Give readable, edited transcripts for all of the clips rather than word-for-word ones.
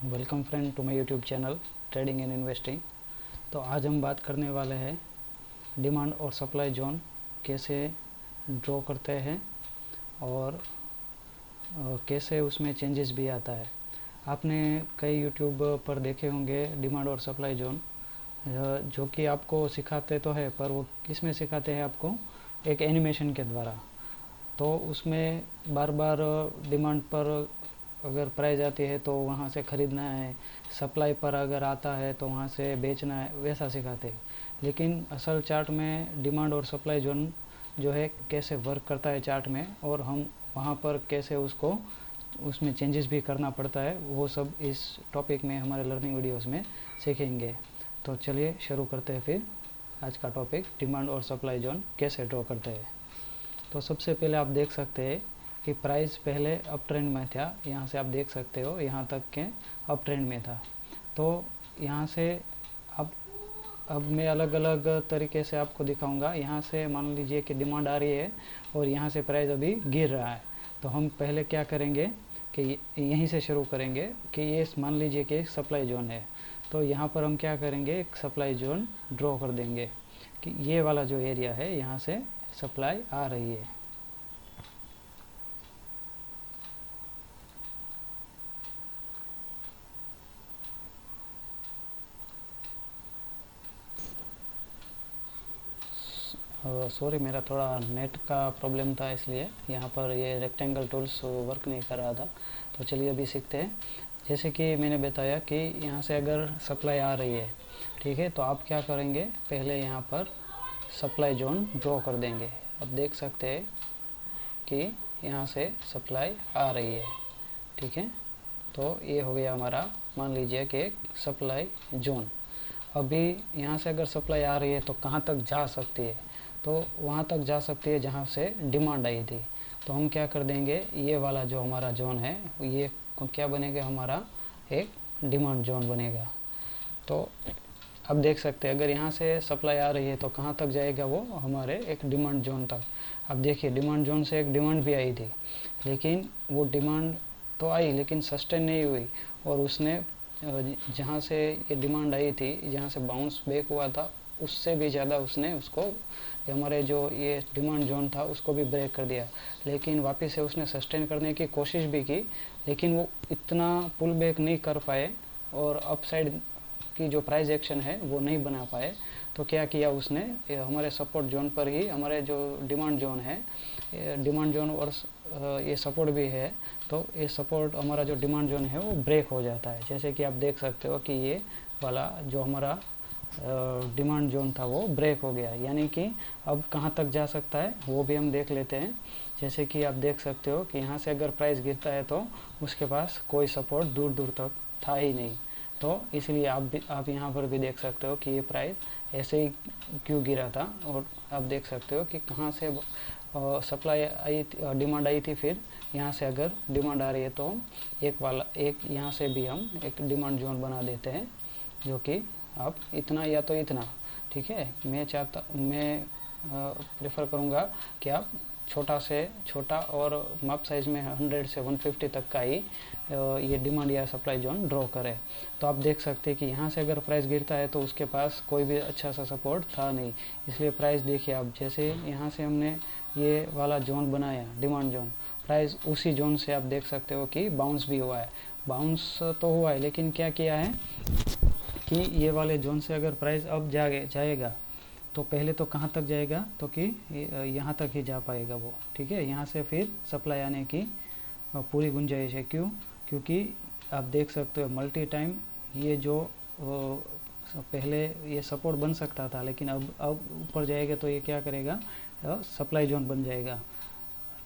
Welcome friend to my YouTube channel trading and investing. तो आज हम बात करने वाले हैं डिमांड और सप्लाई जोन कैसे ड्रॉ करते हैं और कैसे उसमें चेंजेस भी आता है। आपने कई यूट्यूब पर देखे होंगे डिमांड और सप्लाई जोन, जो कि आपको सिखाते तो है, पर वो किस में सिखाते हैं आपको, एक एनिमेशन के द्वारा। तो उसमें बार बार डिमांड पर अगर प्राइस आती है तो वहाँ से ख़रीदना है, सप्लाई पर अगर आता है तो वहाँ से बेचना है, वैसा सिखाते हैं। लेकिन असल चार्ट में डिमांड और सप्लाई जोन जो है कैसे वर्क करता है चार्ट में, और हम वहाँ पर कैसे उसमें चेंजेस भी करना पड़ता है, वो सब इस टॉपिक में हमारे लर्निंग वीडियोस में सीखेंगे। तो चलिए शुरू करते हैं फिर आज का टॉपिक, डिमांड और सप्लाई जोन कैसे ड्रॉ करते हैं। तो सबसे पहले आप देख सकते हैं कि प्राइस पहले अप ट्रेंड में था। यहाँ से आप देख सकते हो यहाँ तक के अप ट्रेंड में था। तो यहाँ से अब मैं अलग अलग तरीके से आपको दिखाऊंगा। यहाँ से मान लीजिए कि डिमांड आ रही है और यहाँ से प्राइस अभी गिर रहा है। तो हम पहले क्या करेंगे कि यहीं से शुरू करेंगे कि ये मान लीजिए कि एक सप्लाई जोन है। तो यहाँ पर हम क्या करेंगे, एक सप्लाई जोन ड्रॉ कर देंगे कि ये वाला जो एरिया है यहाँ से सप्लाई आ रही है। सॉरी, मेरा थोड़ा नेट का प्रॉब्लम था, इसलिए यहाँ पर ये रेक्टेंगल टूल्स वर्क नहीं कर रहा था। तो चलिए अभी सीखते हैं। जैसे कि मैंने बताया कि यहाँ से अगर सप्लाई आ रही है, ठीक है, तो आप क्या करेंगे, पहले यहाँ पर सप्लाई जोन ड्रॉ कर देंगे। अब देख सकते हैं कि यहाँ से सप्लाई आ रही है, ठीक है। तो ये हो गया हमारा, मान लीजिए कि एक सप्लाई जोन। अभी यहाँ से अगर सप्लाई आ रही है तो कहाँ तक जा सकती है, तो वहाँ तक जा सकती है जहाँ से डिमांड आई थी। तो हम क्या कर देंगे, ये वाला जो हमारा जोन है ये क्या बनेगा, हमारा एक डिमांड जोन बनेगा। तो अब देख सकते हैं अगर यहाँ से सप्लाई आ रही है तो कहाँ तक जाएगा, वो हमारे एक डिमांड जोन तक। अब देखिए डिमांड जोन से एक डिमांड भी आई थी, लेकिन वो डिमांड तो आई लेकिन सस्टेन नहीं हुई, और उसने जहाँ से ये डिमांड आई थी, जहाँ से बाउंस बैक हुआ था, उससे भी ज़्यादा उसने उसको, हमारे जो ये डिमांड जोन था उसको भी ब्रेक कर दिया। लेकिन वापस से उसने सस्टेन करने की कोशिश भी की, लेकिन वो इतना पुल बैक नहीं कर पाए और अपसाइड की जो प्राइस एक्शन है वो नहीं बना पाए। तो क्या किया उसने, हमारे सपोर्ट जोन पर ही, हमारे जो डिमांड जोन है, डिमांड जोन और ये सपोर्ट भी है, तो ये सपोर्ट हमारा जो डिमांड जोन है वो ब्रेक हो जाता है। जैसे कि आप देख सकते हो कि ये वाला जो हमारा डिमांड जोन था वो ब्रेक हो गया। यानी कि अब कहाँ तक जा सकता है वो भी हम देख लेते हैं। जैसे कि आप देख सकते हो कि यहाँ से अगर प्राइस गिरता है तो उसके पास कोई सपोर्ट दूर दूर तक था ही नहीं। तो इसलिए आप यहाँ पर भी देख सकते हो कि ये प्राइस ऐसे ही क्यों गिरा था। और आप देख सकते हो कि कहाँ से सप्लाई आई, डिमांड आई थी, फिर यहाँ से अगर डिमांड आ रही है तो एक यहाँ से भी हम एक डिमांड जोन बना देते हैं, जो कि आप इतना या तो इतना, ठीक है। मैं प्रेफर करूँगा कि आप छोटा से छोटा और माप साइज़ में 100 से 150 तक का ही ये डिमांड या सप्लाई जोन ड्रॉ करें। तो आप देख सकते हैं कि यहाँ से अगर प्राइस गिरता है तो उसके पास कोई भी अच्छा सा सपोर्ट था नहीं, इसलिए प्राइस देखिए आप, जैसे यहाँ से हमने ये वाला जोन बनाया डिमांड जोन, प्राइस उसी जोन से आप देख सकते हो कि बाउंस भी हुआ है। बाउंस तो हुआ है, लेकिन क्या किया है कि ये वाले जोन से अगर प्राइस अब जाएगा तो पहले तो कहाँ तक जाएगा, तो कि यहाँ तक ही जा पाएगा वो, ठीक है। यहाँ से फिर सप्लाई आने की पूरी गुंजाइश है। क्योंकि आप देख सकते हो मल्टी टाइम ये जो पहले ये सपोर्ट बन सकता था, लेकिन अब ऊपर जाएगा तो ये क्या करेगा, सप्लाई जोन बन जाएगा,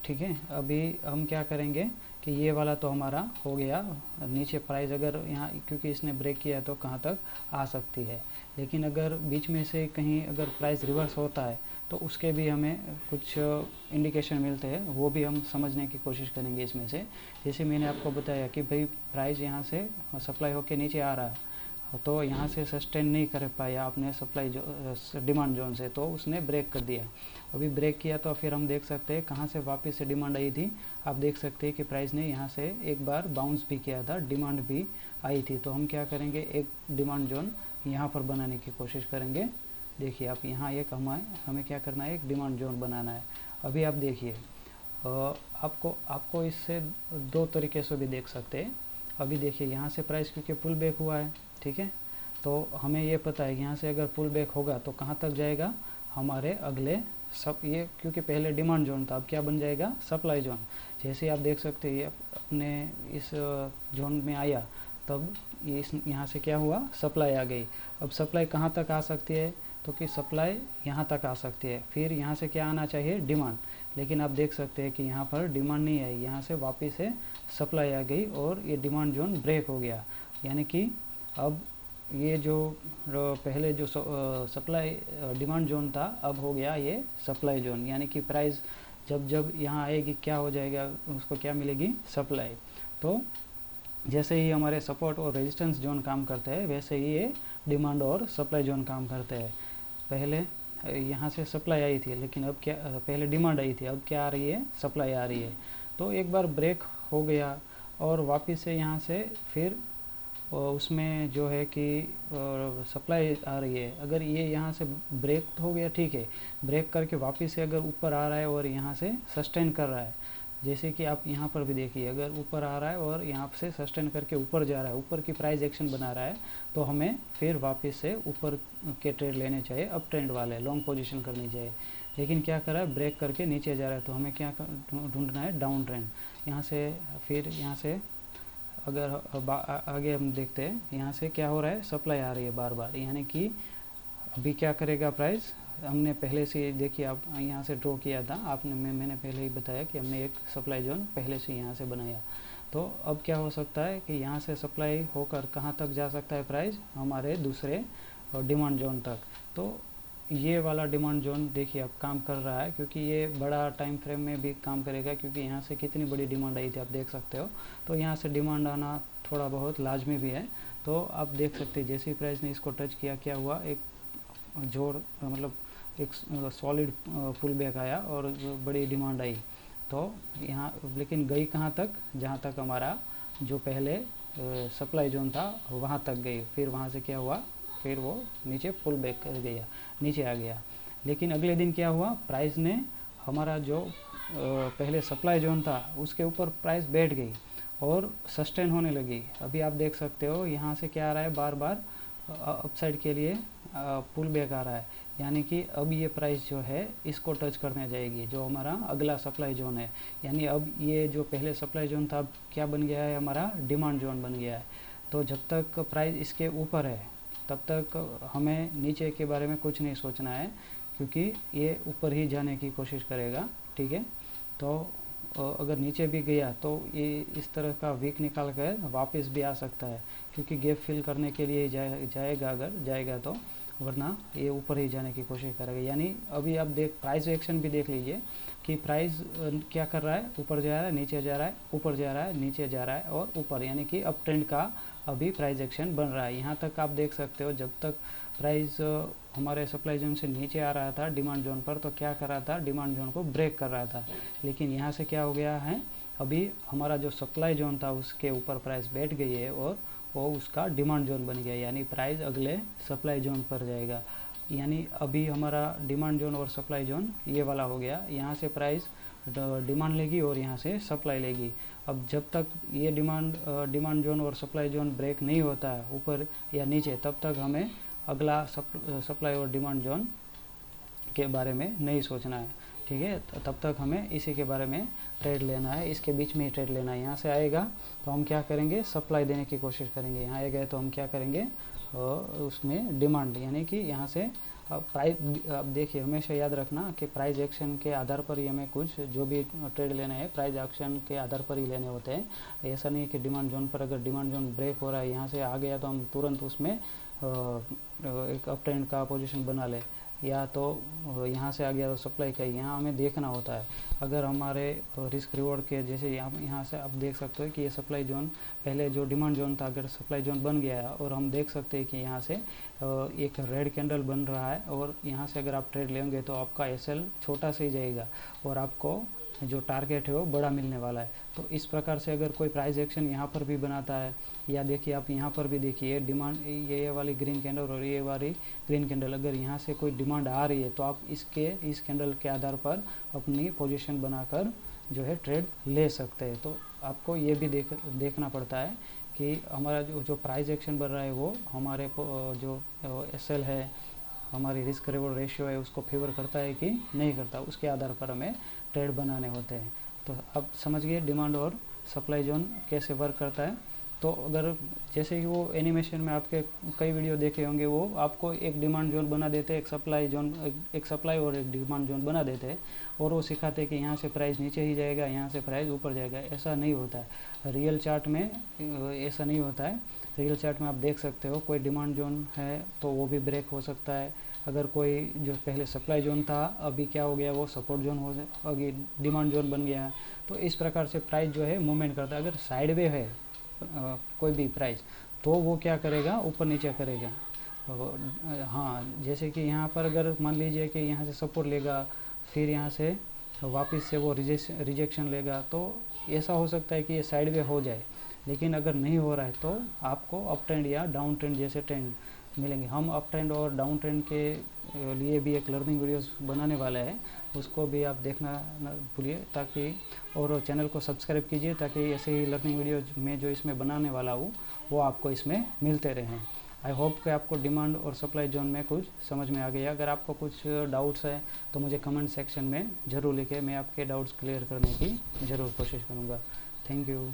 ठीक है। अभी हम क्या करेंगे कि ये वाला तो हमारा हो गया, नीचे प्राइस अगर यहाँ, क्योंकि इसने ब्रेक किया तो कहाँ तक आ सकती है। लेकिन अगर बीच में से कहीं अगर प्राइस रिवर्स होता है तो उसके भी हमें कुछ इंडिकेशन मिलते हैं, वो भी हम समझने की कोशिश करेंगे इसमें से। जैसे मैंने आपको बताया कि भाई प्राइस यहाँ से सप्लाई होके नीचे आ रहा है, तो यहाँ से सस्टेन नहीं कर पाया आपने सप्लाई डिमांड जोन से, तो उसने ब्रेक कर दिया। अभी ब्रेक किया तो फिर हम देख सकते हैं कहाँ से वापस से डिमांड आई थी, आप देख सकते हैं कि प्राइस ने यहाँ से एक बार बाउंस भी किया था, डिमांड भी आई थी। तो हम क्या करेंगे, एक डिमांड जोन यहाँ पर बनाने की कोशिश करेंगे। देखिए आप यहाँ एक हमें क्या करना है, एक डिमांड जोन बनाना है। अभी आप देखिए आपको इससे दो तरीके से भी देख सकते हैं। अभी देखिए यहाँ से प्राइस क्योंकि पुल बैक हुआ है, ठीक है, तो हमें ये पता है यहाँ से अगर पुल बैक होगा तो कहाँ तक जाएगा, हमारे अगले ये क्योंकि पहले डिमांड जोन था, अब क्या बन जाएगा, सप्लाई जोन। जैसे आप देख सकते हैं अपने इस जोन में आया तब ये यहाँ से क्या हुआ, सप्लाई आ गई। अब सप्लाई कहाँ तक आ सकती है, तो कि सप्लाई यहाँ तक आ सकती है, फिर यहाँ से क्या आना चाहिए, डिमांड। लेकिन आप देख सकते हैं कि यहाँ पर डिमांड नहीं आई, यहाँ से वापस से सप्लाई आ गई और ये डिमांड जोन ब्रेक हो गया। यानी कि अब ये जो पहले जो सप्लाई डिमांड जोन था अब हो गया ये सप्लाई जोन। यानी कि प्राइस जब यहाँ आएगी क्या हो जाएगा, उसको क्या मिलेगी, सप्लाई। तो जैसे ही हमारे सपोर्ट और रेजिस्टेंस जोन काम करते हैं वैसे ही ये डिमांड और सप्लाई जोन काम करते हैं। पहले यहाँ से सप्लाई आई थी लेकिन अब क्या, पहले डिमांड आई थी, अब क्या आ रही है, सप्लाई आ रही है। तो एक बार ब्रेक हो गया और वापस से यहाँ से फिर उसमें जो है कि सप्लाई आ रही है। अगर ये यहाँ से ब्रेक हो गया, ठीक है, ब्रेक करके वापस से अगर ऊपर आ रहा है और यहाँ से सस्टेन कर रहा है, जैसे कि आप यहाँ पर भी देखिए, अगर ऊपर आ रहा है और यहाँ से सस्टेन करके ऊपर जा रहा है, ऊपर की प्राइस एक्शन बना रहा है, तो हमें फिर वापस से ऊपर के ट्रेड लेने चाहिए, अप ट्रेंड वाले लॉन्ग पोजीशन करनी चाहिए। लेकिन क्या कर रहा है, ब्रेक करके नीचे जा रहा है, तो हमें क्या ढूंढना है, डाउन ट्रेंड। यहाँ से फिर यहाँ से अगर आगे हम देखते हैं, यहाँ से क्या हो रहा है, सप्लाई आ रही है बार बार। यानी कि अभी क्या करेगा प्राइस, हमने पहले से देखिए, आप यहाँ से ड्रॉ किया था आपने, मैंने पहले ही बताया कि हमने एक सप्लाई जोन पहले से यहाँ से बनाया। तो अब क्या हो सकता है कि यहाँ से सप्लाई होकर कहाँ तक जा सकता है प्राइस, हमारे दूसरे डिमांड जोन तक। तो ये वाला डिमांड जोन देखिए अब काम कर रहा है, क्योंकि ये बड़ा टाइम फ्रेम में भी काम करेगा, क्योंकि यहाँ से कितनी बड़ी डिमांड आई थी आप देख सकते हो। तो यहाँ से डिमांड आना थोड़ा बहुत लाजमी भी है। तो आप देख सकते हैं जैसे ही प्राइस ने इसको टच किया, क्या हुआ, एक जोर मतलब एक सॉलिड पुल बैक आया और बड़ी डिमांड आई। तो यहाँ लेकिन गई कहाँ तक, जहाँ तक हमारा जो पहले सप्लाई जोन था वहाँ तक गई। फिर वहाँ से क्या हुआ, फिर वो नीचे पुल बैक कर गया, नीचे आ गया। लेकिन अगले दिन क्या हुआ, प्राइस ने हमारा जो पहले सप्लाई जोन था उसके ऊपर प्राइस बैठ गई और सस्टेन होने लगी। अभी आप देख सकते हो यहाँ से क्या आ रहा है, बार बार अपसाइड के लिए पुल बैक आ रहा है। यानी कि अब ये प्राइस जो है इसको टच करने जाएगी, जो हमारा अगला सप्लाई जोन है। यानी अब ये जो पहले सप्लाई जोन था अब क्या बन गया है, हमारा डिमांड जोन बन गया है। तो जब तक प्राइस इसके ऊपर है तब तक हमें नीचे के बारे में कुछ नहीं सोचना है, क्योंकि ये ऊपर ही जाने की कोशिश करेगा, ठीक है। तो अगर नीचे भी गया तो ये इस तरह का वीक निकाल कर वापस भी आ सकता है, क्योंकि गैप फिल करने के लिए जाएगा, अगर जाएगा तो, वरना ये ऊपर ही जाने की कोशिश करेगा। यानी अभी आप प्राइस एक्शन भी देख लीजिए कि प्राइस क्या कर रहा है, ऊपर जा रहा है, नीचे जा रहा है, ऊपर जा रहा है, नीचे जा रहा है और ऊपर, यानी कि अप ट्रेंड का अभी प्राइस एक्शन बन रहा है। यहाँ तक आप देख सकते हो, जब तक प्राइस हमारे सप्लाई जोन से नीचे आ रहा था डिमांड जोन पर, तो क्या कर रहा था, डिमांड जोन को ब्रेक कर रहा था। लेकिन यहाँ से क्या हो गया है, अभी हमारा जो सप्लाई जोन था उसके ऊपर प्राइस बैठ गई है और वो उसका डिमांड जोन बन गया। यानी प्राइस अगले सप्लाई जोन पर जाएगा। यानी अभी हमारा डिमांड जोन और सप्लाई जोन ये वाला हो गया। यहाँ से प्राइस डिमांड लेगी और यहाँ से सप्लाई लेगी। अब जब तक ये डिमांड जोन और सप्लाई जोन ब्रेक नहीं होता है ऊपर या नीचे, तब तक हमें अगला सप्लाई और डिमांड जोन के बारे में नहीं सोचना है, ठीक है। तब तक हमें इसी के बारे में ट्रेड लेना है, इसके बीच में ही ट्रेड लेना है। यहाँ से आएगा तो हम क्या करेंगे, सप्लाई देने की कोशिश करेंगे। यहाँ आएगा तो हम क्या करेंगे, उसमें डिमांड, यानी कि यहाँ से प्राइस, अब देखिए हमेशा याद रखना कि प्राइस एक्शन के आधार पर ही हमें कुछ जो भी ट्रेड लेना है प्राइस एक्शन के आधार पर ही लेने होते हैं। ऐसा नहीं कि डिमांड जोन पर अगर डिमांड जोन ब्रेक हो रहा है, यहाँ से आ गया तो हम तुरंत उसमें एक अप ट्रेंड का पोजीशन बना ले, या तो यहाँ से आ गया तो सप्लाई का, यहाँ हमें देखना होता है। अगर हमारे रिस्क रिवॉर्ड के जैसे यहाँ से आप देख सकते हो कि ये सप्लाई जोन पहले जो डिमांड जोन था, अगर सप्लाई जोन बन गया है और हम देख सकते हैं कि यहाँ से एक रेड कैंडल बन रहा है, और यहाँ से अगर आप ट्रेड लेंगे तो आपका एसएल छोटा से ही जाएगा और आपको जो टारगेट है वो बड़ा मिलने वाला है। तो इस प्रकार से अगर कोई प्राइस एक्शन यहाँ पर भी बनाता है, या देखिए आप यहाँ पर भी देखिए डिमांड, ये वाली ग्रीन कैंडल और ये वाली ग्रीन कैंडल, अगर यहाँ से कोई डिमांड आ रही है तो आप इस कैंडल के आधार पर अपनी पोजीशन बनाकर जो है ट्रेड ले सकते हैं। तो आपको ये भी देखना पड़ता है कि हमारा जो प्राइस एक्शन बन रहा है वो हमारे जो SL है, हमारी रिस्क रिवॉर्ड रेशियो है, उसको फेवर करता है कि नहीं करता, उसके आधार पर हमें ट्रेड बनाने होते हैं। तो अब समझ गए डिमांड और सप्लाई जोन कैसे वर्क करता है। तो अगर जैसे कि वो एनिमेशन में आपके कई वीडियो देखे होंगे, वो आपको एक डिमांड जोन बना देते हैं, एक सप्लाई और एक डिमांड जोन बना देते हैं, और वो सिखाते हैं कि यहाँ से प्राइस नीचे ही जाएगा, यहाँ से प्राइस ऊपर जाएगा। ऐसा नहीं होता है रियल चार्ट में, ऐसा नहीं होता है। रियल चार्ट में आप देख सकते हो कोई डिमांड जोन है तो वो भी ब्रेक हो सकता है। अगर कोई जो पहले सप्लाई जोन था अभी क्या हो गया, वो सपोर्ट जोन हो अभी डिमांड जोन बन गया। तो इस प्रकार से प्राइस जो है मूवमेंट करता है। अगर साइडवे है कोई भी प्राइस तो वो क्या करेगा, ऊपर नीचे करेगा। हाँ, जैसे कि यहाँ पर अगर मान लीजिए कि यहाँ से सपोर्ट लेगा, फिर यहाँ से वापस से वो रिजेक्शन लेगा, तो ऐसा हो सकता है कि ये साइडवे हो जाए। लेकिन अगर नहीं हो रहा है तो आपको अप ट्रेंड या डाउन ट्रेंड जैसे ट्रेंड मिलेंगे। हम अप ट्रेंड और डाउन ट्रेंड के लिए भी एक लर्निंग वीडियोस बनाने वाले हैं, उसको भी आप देखना न भूलिए, ताकि और चैनल को सब्सक्राइब कीजिए ताकि ऐसे ही लर्निंग वीडियोज में जो इसमें बनाने वाला हूँ वो आपको इसमें मिलते रहें। आई होप कि आपको डिमांड और सप्लाई जोन में कुछ समझ में आ गया। अगर आपको कुछ डाउट्स है तो मुझे कमेंट सेक्शन में ज़रूर लिखें, मैं आपके डाउट्स क्लियर करने की ज़रूर कोशिश करूँगा। Thank you.